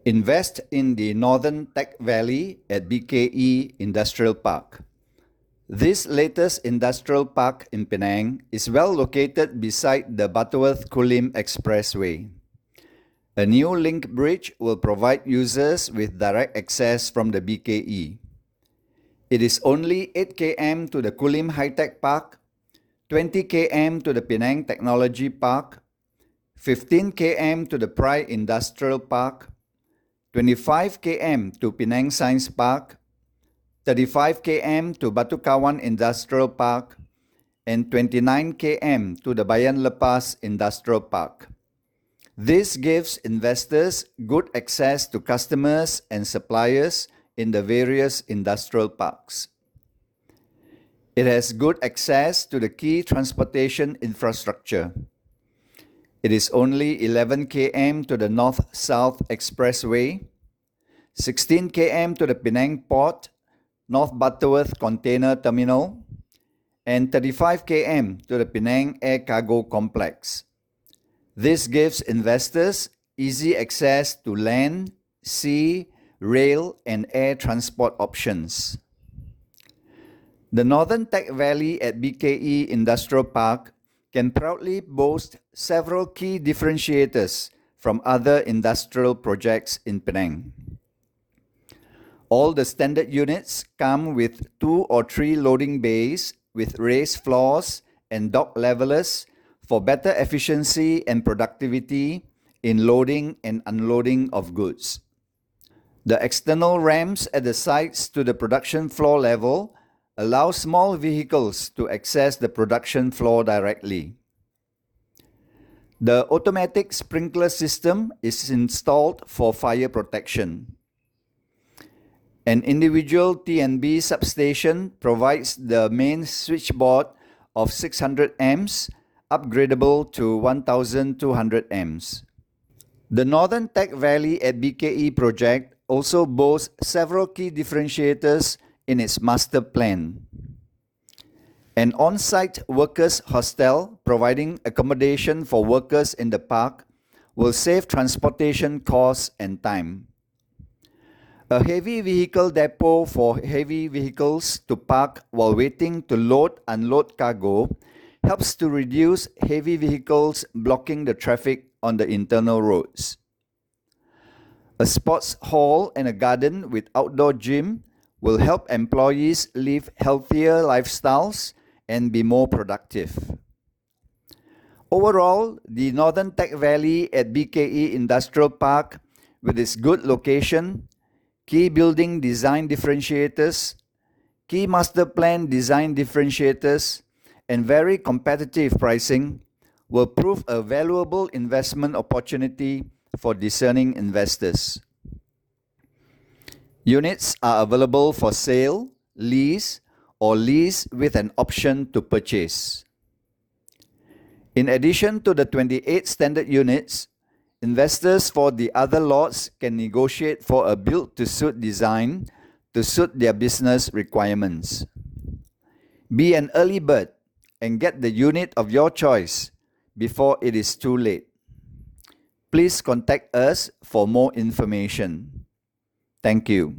Invest in the Northern Tech Valley at BKE Industrial Park. This latest industrial park in Penang is well located beside the Batu Kulim Expressway. A new link bridge will provide users with direct access from the BKE. It is only 8 km to the Kulim Hi-Tech Park, 20 km to the Penang Technology Park, 15 km to the Pride Industrial Park, 25 km to Penang Science Park, 35 km to Batu Kawan Industrial Park, and 29 km to the Bayan Lepas Industrial Park. This gives investors good access to customers and suppliers in the various industrial parks. It has good access to the key transportation infrastructure. It is only 11 km to the North-South Expressway, 16 km to the Penang Port, North Butterworth Container Terminal, and 35 km to the Penang Air Cargo Complex. This gives investors easy access to land, sea, rail, and air transport options. The Northern Tech Valley at BKE Industrial Park can proudly boast several key differentiators from other industrial projects in Penang. All the standard units come with 2 or 3 loading bays with raised floors and dock levelers for better efficiency and productivity in loading and unloading of goods. The external ramps at the sides to the production floor level allow small vehicles to access the production floor directly. The automatic sprinkler system is installed for fire protection. An individual T&B substation provides the main switchboard of 600 amps, upgradable to 1200 amps. The Northern Tech Valley at BKE project also boasts several key differentiators in its master plan. An on-site workers' hostel providing accommodation for workers in the park will save transportation costs and time. A heavy vehicle depot for heavy vehicles to park while waiting to load/unload cargo helps to reduce heavy vehicles blocking the traffic on the internal roads. A sports hall and a garden with outdoor gym will help employees live healthier lifestyles and be more productive. Overall, the Northern Tech Valley at BKE Industrial Park, with its good location, key building design differentiators, key master plan design differentiators, and very competitive pricing, will prove a valuable investment opportunity for discerning investors. Units are available for sale, lease, or lease with an option to purchase. In addition to the 28 standard units, investors for the other lots can negotiate for a build-to-suit design to suit their business requirements. Be an early bird and get the unit of your choice before it is too late. Please contact us for more information. Thank you.